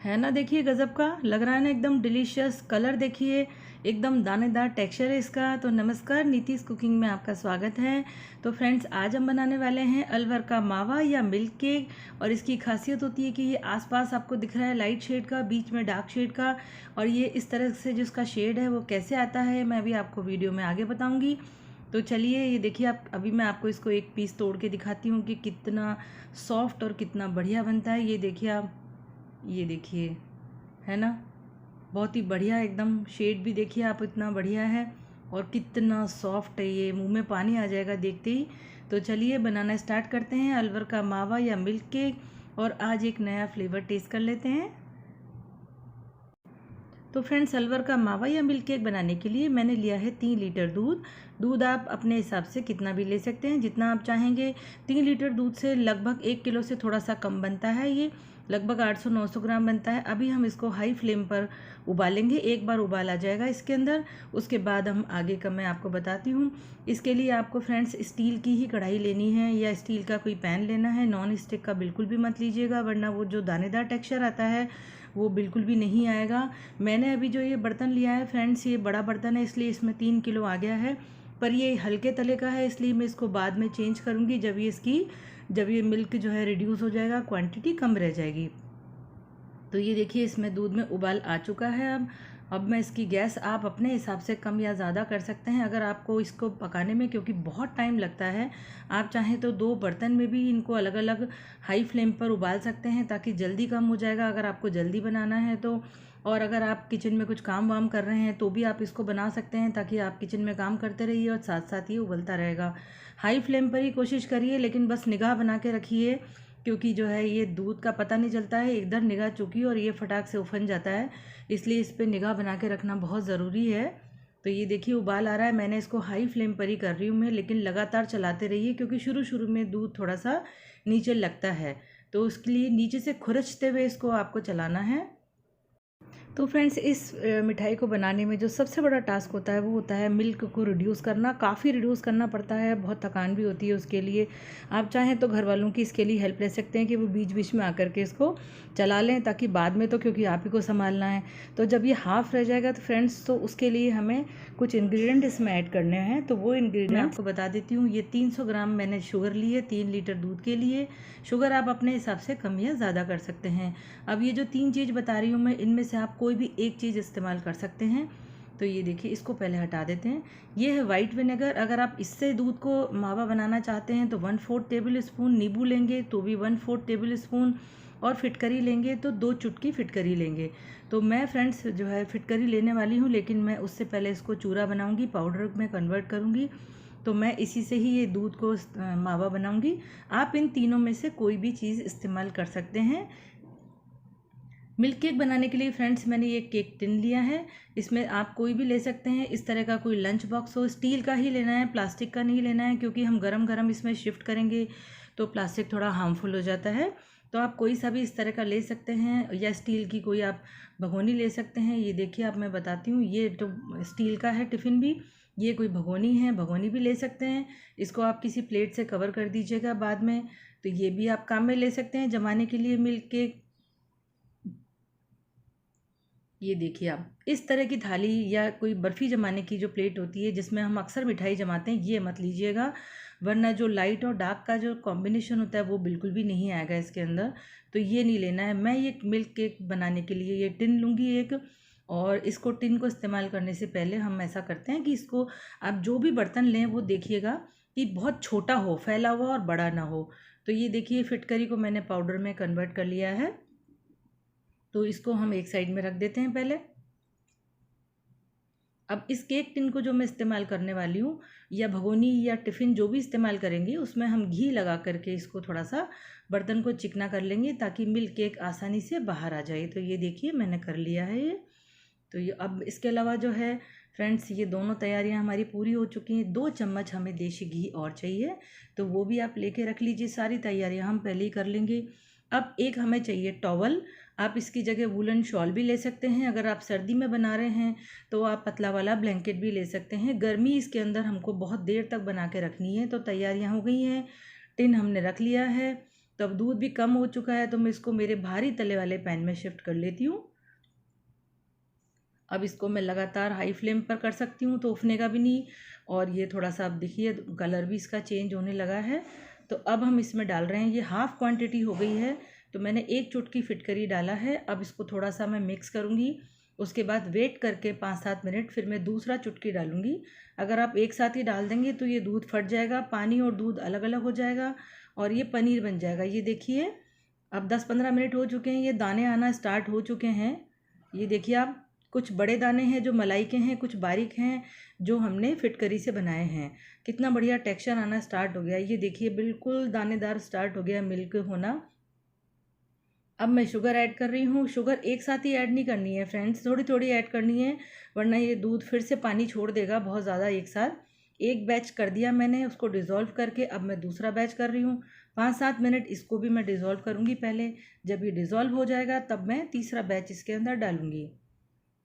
है ना, देखिए गज़ब का लग रहा है ना, एकदम डिलीशियस कलर देखिए, एकदम दानेदार टेक्सचर है इसका। तो नमस्कार, नीतीश कुकिंग में आपका स्वागत है। तो फ्रेंड्स, आज हम बनाने वाले हैं अलवर का मावा या मिल्क केक। और इसकी खासियत होती है कि ये आसपास आपको दिख रहा है लाइट शेड का, बीच में डार्क शेड का, और ये इस तरह से जो इसका शेड है वो कैसे आता है मैं अभी आपको वीडियो में आगे बताऊँगी। तो चलिए, ये देखिए आप, अभी मैं आपको इसको एक पीस तोड़ के दिखाती हूँ कि कितना सॉफ्ट और कितना बढ़िया बनता है। ये देखिए आप, ये देखिए, है ना, बहुत ही बढ़िया, एकदम शेड भी देखिए आप, इतना बढ़िया है और कितना सॉफ्ट है, ये मुंह में पानी आ जाएगा देखते ही। तो चलिए बनाना स्टार्ट करते हैं अलवर का मावा या मिल्क केक, और आज एक नया फ्लेवर टेस्ट कर लेते हैं। तो फ्रेंड्स, अलवर का मावा या मिल्क केक बनाने के लिए मैंने लिया है 3 लीटर दूध। दूध आप अपने हिसाब से कितना भी ले सकते हैं, जितना आप चाहेंगे। 3 लीटर दूध से लगभग 1 किलो से थोड़ा सा कम बनता है, ये लगभग 800-900 ग्राम बनता है। अभी हम इसको हाई फ्लेम पर उबालेंगे। एक बार उबाल आ जाएगा इसके अंदर, उसके बाद हम आगे का मैं आपको बताती हूँ। इसके लिए आपको फ्रेंड्स स्टील की ही कढ़ाई लेनी है या स्टील का कोई पैन लेना है। नॉन स्टिक का बिल्कुल भी मत लीजिएगा, वरना वो जो दानेदार टेक्सचर आता है वो बिल्कुल भी नहीं आएगा। मैंने अभी जो ये बर्तन लिया है फ्रेंड्स, ये बड़ा बर्तन है, इसलिए इसमें 3 किलो आ गया है, पर ये हल्के तले का है, इसलिए मैं इसको बाद में चेंज करूँगी जब ये मिल्क जो है रिड्यूस हो जाएगा, क्वांटिटी कम रह जाएगी। तो ये देखिए, इसमें दूध में उबाल आ चुका है। अब मैं इसकी गैस आप अपने हिसाब से कम या ज़्यादा कर सकते हैं। अगर आपको इसको पकाने में क्योंकि बहुत टाइम लगता है, आप चाहें तो 2 बर्तन में भी इनको अलग अलग हाई फ्लेम पर उबाल सकते हैं, ताकि जल्दी कम हो जाएगा अगर आपको जल्दी बनाना है तो। और अगर आप किचन में कुछ काम वाम कर रहे हैं तो भी आप इसको बना सकते हैं, ताकि आप किचन में काम करते रहिए और साथ साथ ये उबलता रहेगा। हाई फ्लेम पर ही कोशिश करिए, लेकिन बस निगाह बना के रखिए, क्योंकि जो है ये दूध का पता नहीं चलता है, इधर निगाह चुकी और ये फटाक से उफन जाता है, इसलिए इस पर निगाह बना के रखना बहुत ज़रूरी है। तो ये देखिए उबाल आ रहा है, मैंने इसको हाई फ्लेम पर ही कर रही हूँ मैं, लेकिन लगातार चलाते रहिए, क्योंकि शुरू शुरू में दूध थोड़ा सा नीचे लगता है, तो उसके लिए नीचे से खुरचते हुए इसको आपको चलाना है। तो फ्रेंड्स, इस मिठाई को बनाने में जो सबसे बड़ा टास्क होता है वो होता है मिल्क को रिड्यूस करना। काफ़ी रिड्यूस करना पड़ता है, बहुत थकान भी होती है उसके लिए। आप चाहें तो घर वालों की इसके लिए हेल्प ले सकते हैं कि वो बीच बीच में आकर के इसको चला लें, ताकि बाद में तो क्योंकि आप ही को संभालना है। तो जब ये हाफ़ रह जाएगा तो फ्रेंड्स, तो उसके लिए हमें कुछ इंग्रेडिएंट इसमें ऐड करने हैं। तो वो इंग्रेडिएंट मैं आपको बता देती हूँ। ये 300 ग्राम मैंने शुगर ली है 3 लीटर दूध के लिए। शुगर आप अपने हिसाब से कम या ज़्यादा कर सकते हैं। अब ये जो 3 चीज़ बता रही हूँ मैं, इनमें से आप कोई भी एक चीज़ इस्तेमाल कर सकते हैं। तो ये देखिए, इसको पहले हटा देते हैं। ये है वाइट विनेगर। अगर आप इससे दूध को मावा बनाना चाहते हैं तो 1/4 टेबल स्पून, नींबू लेंगे तो भी 1/4 टेबल स्पून, और फिटकरी लेंगे तो 2 चुटकी फिटकरी लेंगे। तो मैं फ्रेंड्स जो है फिटकरी लेने वाली हूँ, लेकिन मैं उससे पहले इसको चूरा बनाऊँगी, पाउडर में कन्वर्ट करूँगी। तो मैं इसी से ही ये दूध को मावा बनाऊँगी। आप इन तीनों में से कोई भी चीज़ इस्तेमाल कर सकते हैं। मिल्क केक बनाने के लिए फ्रेंड्स, मैंने ये केक टिन लिया है। इसमें आप कोई भी ले सकते हैं, इस तरह का कोई लंच बॉक्स हो, स्टील का ही लेना है, प्लास्टिक का नहीं लेना है, क्योंकि हम गरम गरम इसमें शिफ्ट करेंगे तो प्लास्टिक थोड़ा हार्मफुल हो जाता है। तो आप कोई सा भी इस तरह का ले सकते हैं, या स्टील की कोई आप भगोनी ले सकते हैं। ये देखिए, आप मैं बताती हूँ, ये तो स्टील का है टिफ़िन भी, ये कोई भगोनी है, भगोनी भी ले सकते हैं। इसको आप किसी प्लेट से कवर कर दीजिएगा बाद में, तो ये भी आप काम में ले सकते हैं जमाने के लिए मिल्क केक। ये देखिए, आप इस तरह की थाली या कोई बर्फ़ी जमाने की जो प्लेट होती है, जिसमें हम अक्सर मिठाई जमाते हैं, ये मत लीजिएगा, वरना जो लाइट और डार्क का जो कॉम्बिनेशन होता है वो बिल्कुल भी नहीं आएगा इसके अंदर। तो ये नहीं लेना है। मैं ये मिल्क केक बनाने के लिए ये टिन लूँगी एक, और इसको टिन को इस्तेमाल करने से पहले हम ऐसा करते हैं कि इसको आप जो भी बर्तन लें वो देखिएगा कि बहुत छोटा हो, फैला हुआ और बड़ा ना हो। तो ये देखिए, फिटकरी को मैंने पाउडर में कन्वर्ट कर लिया है, तो इसको हम एक साइड में रख देते हैं पहले। अब इस केक टिन को जो मैं इस्तेमाल करने वाली हूँ, या भगोनी या टिफ़िन जो भी इस्तेमाल करेंगे, उसमें हम घी लगा करके इसको थोड़ा सा बर्तन को चिकना कर लेंगे, ताकि मिल्क केक आसानी से बाहर आ जाए। तो ये देखिए, मैंने कर लिया है ये। तो ये अब इसके अलावा जो है फ्रेंड्स, ये दोनों तैयारियां हमारी पूरी हो चुकी हैं। 2 चम्मच हमें देसी घी और चाहिए, तो वो भी आप लेके रख लीजिए। सारी तैयारियां हम पहले ही कर लेंगे। अब एक हमें चाहिए टॉवल। आप इसकी जगह वूलन शॉल भी ले सकते हैं। अगर आप सर्दी में बना रहे हैं तो आप पतला वाला ब्लैंकेट भी ले सकते हैं। गर्मी इसके अंदर हमको बहुत देर तक बना के रखनी है। तो तैयारियां हो गई हैं, टिन हमने रख लिया है। तो अब दूध भी कम हो चुका है, तो मैं इसको मेरे भारी तले वाले पैन में शिफ्ट कर लेती हूँ। अब इसको मैं लगातार हाई फ्लेम पर कर सकती हूँ, तो उफने का भी नहीं। और ये थोड़ा सा, अब देखिए कलर भी इसका चेंज होने लगा है। तो अब हम इसमें डाल रहे हैं, ये हाफ़ क्वांटिटी हो गई है, तो मैंने 1 चुटकी फिटकरी डाला है। अब इसको थोड़ा सा मैं मिक्स करूँगी, उसके बाद वेट करके 5-7 मिनट फिर मैं दूसरा चुटकी डालूँगी। अगर आप एक साथ ही डाल देंगे तो ये दूध फट जाएगा, पानी और दूध अलग अलग हो जाएगा और ये पनीर बन जाएगा। ये देखिए अब 10-15 मिनट हो चुके हैं, ये दाने आना स्टार्ट हो चुके हैं। ये देखिए आप, कुछ बड़े दाने हैं जो मलाई के हैं, कुछ बारीक हैं जो हमने फिटकरी से बनाए हैं। कितना बढ़िया टेक्सचर आना स्टार्ट हो गया। ये देखिए बिल्कुल दानेदार स्टार्ट हो गया मिल्क होना। अब मैं शुगर ऐड कर रही हूँ। शुगर एक साथ ही ऐड नहीं करनी है फ्रेंड्स, थोड़ी थोड़ी ऐड करनी है, वरना ये दूध फिर से पानी छोड़ देगा बहुत ज़्यादा एक साथ। एक बैच कर दिया मैंने, उसको डिज़ोल्व करके अब मैं दूसरा बैच कर रही हूँ। 5-7 मिनट इसको भी मैं डिज़ोल्व करूँगी पहले। जब ये डिज़ोल्व हो जाएगा तब मैं तीसरा बैच इसके अंदर डालूँगी।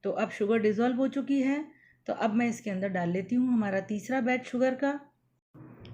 तो अब शुगर डिज़ोल्व हो चुकी है, तो अब मैं इसके अंदर डाल लेती हूँ हमारा तीसरा बैच शुगर का।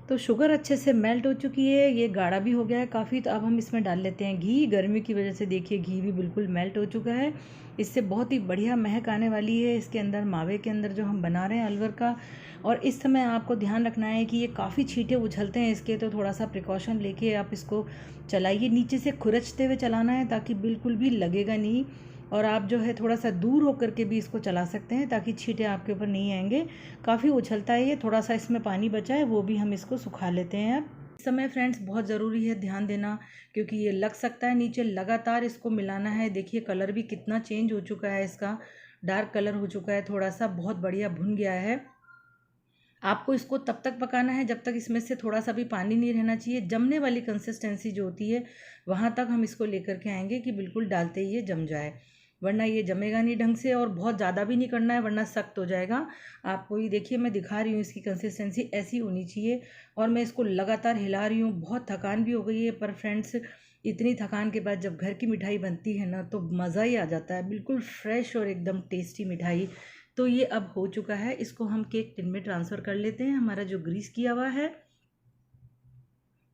तो शुगर अच्छे से मेल्ट हो चुकी है, ये गाढ़ा भी हो गया है काफ़ी। तो अब हम इसमें डाल लेते हैं घी। गर्मी की वजह से देखिए घी भी बिल्कुल मेल्ट हो चुका है। इससे बहुत ही बढ़िया महक आने वाली है इसके अंदर, मावे के अंदर जो हम बना रहे हैं अलवर का। और इस समय आपको ध्यान रखना है कि ये काफ़ी छींटे उछलते हैं इसके, तो थोड़ा सा प्रिकॉशन लेके आप इसको चलाइए। नीचे से खुरचते हुए चलाना है ताकि बिल्कुल भी लगेगा नहीं। और आप जो है थोड़ा सा दूर होकर के भी इसको चला सकते हैं ताकि छींटे आपके ऊपर नहीं आएंगे। काफ़ी उछलता है ये, थोड़ा सा इसमें पानी बचा है वो भी हम इसको सुखा लेते हैं। अब इस समय फ्रेंड्स बहुत ज़रूरी है ध्यान देना, क्योंकि ये लग सकता है नीचे। लगातार इसको मिलाना है। देखिए कलर भी कितना चेंज हो चुका है इसका, डार्क कलर हो चुका है थोड़ा सा, बहुत बढ़िया भुन गया है। आपको इसको तब तक पकाना है जब तक इसमें से थोड़ा सा भी पानी नहीं रहना चाहिए। जमने वाली कंसिस्टेंसी जो होती है वहाँ तक हम इसको लेकर के आएंगे कि बिल्कुल डालते ही ये जम जाए, वरना ये जमेगा नहीं ढंग से। और बहुत ज़्यादा भी नहीं करना है वरना सख्त हो जाएगा। आपको ये देखिए मैं दिखा रही हूँ, इसकी कंसिस्टेंसी ऐसी होनी चाहिए। और मैं इसको लगातार हिला रही हूँ। बहुत थकान भी हो गई है, पर फ्रेंड्स इतनी थकान के बाद जब घर की मिठाई बनती है ना तो मज़ा ही आ जाता है, बिल्कुल फ्रेश और एकदम टेस्टी मिठाई। तो ये अब हो चुका है, इसको हम केक टिन में ट्रांसफ़र कर लेते हैं। हमारा जो ग्रीस किया हुआ है,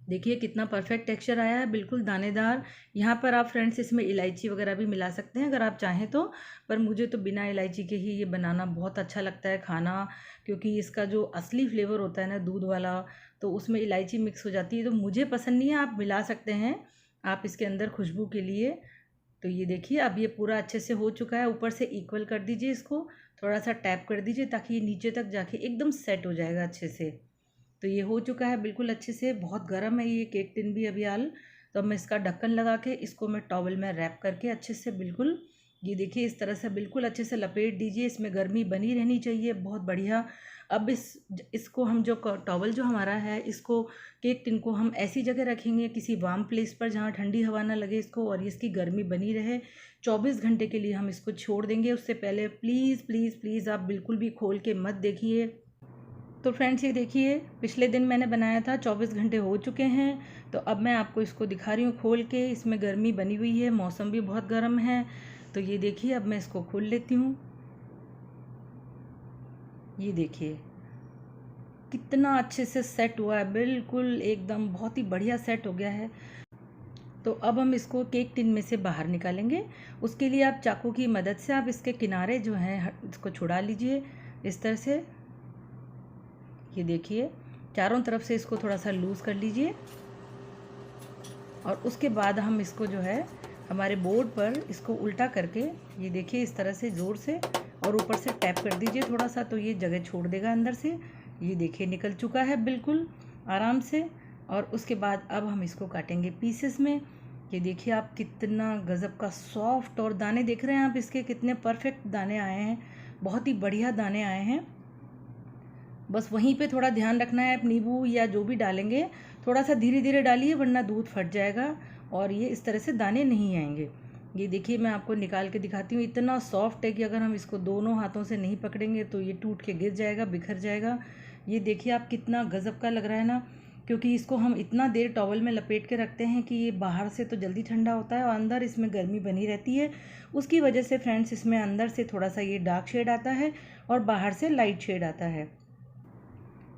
देखिए कितना परफेक्ट टेक्सचर आया है, बिल्कुल दानेदार। यहाँ पर आप फ्रेंड्स इसमें इलायची वगैरह भी मिला सकते हैं अगर आप चाहें तो, पर मुझे तो बिना इलायची के ही ये बनाना बहुत अच्छा लगता है खाना, क्योंकि इसका जो असली फ्लेवर होता है ना दूध वाला, तो उसमें इलायची मिक्स हो जाती है, तो मुझे पसंद नहीं है। आप मिला सकते हैं आप इसके अंदर खुशबू के लिए। तो ये देखिए अब ये पूरा अच्छे से हो चुका है। ऊपर से इक्वल कर दीजिए इसको, थोड़ा सा टैप कर दीजिए ताकि ये नीचे तक जाके एकदम सेट हो जाएगा अच्छे से। तो ये हो चुका है बिल्कुल अच्छे से। बहुत गर्म है ये केक टिन भी अभी हाल। तो अब मैं इसका ढक्कन लगा के इसको मैं टॉवल में रैप करके अच्छे से बिल्कुल, ये देखिए इस तरह से बिल्कुल अच्छे से लपेट दीजिए। इसमें गर्मी बनी रहनी चाहिए बहुत बढ़िया। अब इसको हम जो टॉवल जो हमारा है, इसको केक टिन को हम ऐसी जगह रखेंगे किसी वार्म प्लेस पर जहाँ ठंडी हवा ना लगे इसको और इसकी गर्मी बनी रहे। 24 घंटे के लिए हम इसको छोड़ देंगे। उससे पहले प्लीज़ प्लीज़ प्लीज़ आप बिल्कुल भी खोल के मत देखिए। तो फ्रेंड्स ये देखिए पिछले दिन मैंने बनाया था, 24 घंटे हो चुके हैं। तो अब मैं आपको इसको दिखा रही हूँ खोल के। इसमें गर्मी बनी हुई है, मौसम भी बहुत गर्म है। तो ये देखिए अब मैं इसको खोल लेती हूँ। ये देखिए कितना अच्छे से सेट हुआ है, बिल्कुल एकदम बहुत ही बढ़िया सेट हो गया है। तो अब हम इसको केक टिन में से बाहर निकालेंगे। उसके लिए आप चाकू की मदद से आप इसके किनारे जो हैं इसको छुड़ा लीजिए इस तरह से। ये देखिए चारों तरफ से इसको थोड़ा सा लूज़ कर लीजिए और उसके बाद हम इसको जो है हमारे बोर्ड पर इसको उल्टा करके, ये देखिए इस तरह से ज़ोर से और ऊपर से टैप कर दीजिए थोड़ा सा, तो ये जगह छोड़ देगा अंदर से। ये देखिए निकल चुका है बिल्कुल आराम से। और उसके बाद अब हम इसको काटेंगे पीसेस में। ये देखिए आप कितना गज़ब का सॉफ्ट, और दाने देख रहे हैं आप इसके कितने परफेक्ट दाने आए हैं, बहुत ही बढ़िया दाने आए हैं। बस वहीं पे थोड़ा ध्यान रखना है, आप नींबू या जो भी डालेंगे थोड़ा सा धीरे धीरे डालिए वरना दूध फट जाएगा और ये इस तरह से दाने नहीं आएंगे। ये देखिए मैं आपको निकाल के दिखाती हूँ, इतना सॉफ्ट है कि अगर हम इसको दोनों हाथों से नहीं पकड़ेंगे तो ये टूट के गिर जाएगा, बिखर जाएगा। ये देखिए आप कितना गज़ब का लग रहा है ना, क्योंकि इसको हम इतना देर टॉवल में लपेट के रखते हैं कि ये बाहर से तो जल्दी ठंडा होता है और अंदर इसमें गर्मी बनी रहती है। उसकी वजह से फ्रेंड्स इसमें अंदर से थोड़ा सा ये डार्क शेड आता है और बाहर से लाइट शेड आता है,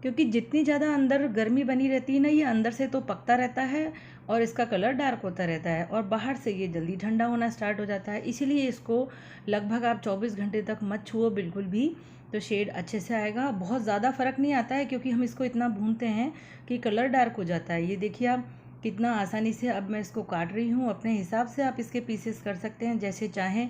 क्योंकि जितनी ज़्यादा अंदर गर्मी बनी रहती है ना, ये अंदर से तो पकता रहता है और इसका कलर डार्क होता रहता है और बाहर से ये जल्दी ठंडा होना स्टार्ट हो जाता है। इसीलिए इसको लगभग आप 24 घंटे तक मत छुओ बिल्कुल भी, तो शेड अच्छे से आएगा। बहुत ज़्यादा फ़र्क नहीं आता है क्योंकि हम इसको इतना भूनते हैं कि कलर डार्क हो जाता है। ये देखिए आप कितना आसानी से अब मैं इसको काट रही हूँ। अपने हिसाब से आप इसके पीसेस कर सकते हैं जैसे चाहें।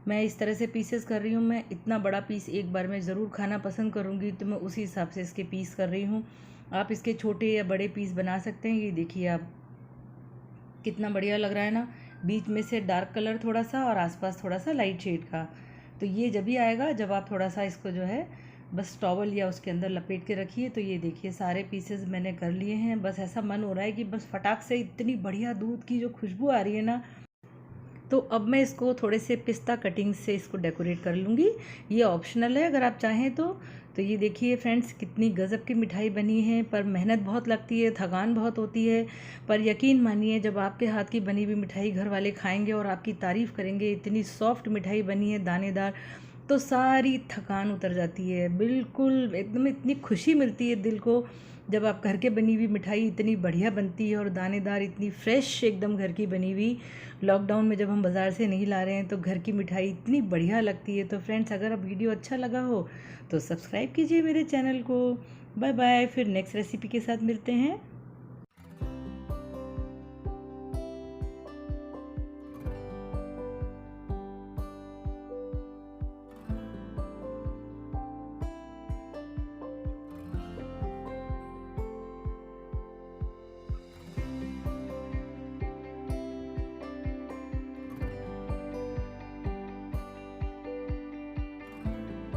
मैं इस तरह से पीसेस कर रही हूँ। मैं इतना बड़ा पीस एक बार में ज़रूर खाना पसंद करूँगी, तो मैं उसी हिसाब से इसके पीस कर रही हूँ। आप इसके छोटे या बड़े पीस बना सकते हैं। ये देखिए आप कितना बढ़िया लग रहा है ना, बीच में से डार्क कलर थोड़ा सा और आसपास थोड़ा सा लाइट शेड का। तो ये जब ही आएगा जब आप थोड़ा सा इसको जो है बस टॉवल या उसके अंदर लपेट के रखिए। तो ये देखिए सारे पीसेस मैंने कर लिए हैं। बस ऐसा मन हो रहा है कि बस फटाक से इतनी बढ़िया दूध की जो खुशबू आ रही है ना, तो अब मैं इसको थोड़े से पिस्ता कटिंग से इसको डेकोरेट कर लूँगी। ये ऑप्शनल है अगर आप चाहें तो ये देखिए फ्रेंड्स कितनी गज़ब की मिठाई बनी है। पर मेहनत बहुत लगती है, थकान बहुत होती है, पर यकीन मानिए जब आपके हाथ की बनी हुई मिठाई घर वाले खाएंगे और आपकी तारीफ़ करेंगे, इतनी सॉफ्ट मिठाई बनी है दानेदार, तो सारी थकान उतर जाती है। बिल्कुल एकदम इतनी खुशी मिलती है दिल को जब आप घर के बनी हुई मिठाई इतनी बढ़िया बनती है और दानेदार, इतनी फ्रेश एकदम घर की बनी हुई। लॉकडाउन में जब हम बाज़ार से नहीं ला रहे हैं तो घर की मिठाई इतनी बढ़िया लगती है। तो फ्रेंड्स अगर आप वीडियो अच्छा लगा हो तो सब्सक्राइब कीजिए मेरे चैनल को। बाय बाय, फिर नेक्स्ट रेसिपी के साथ मिलते हैं।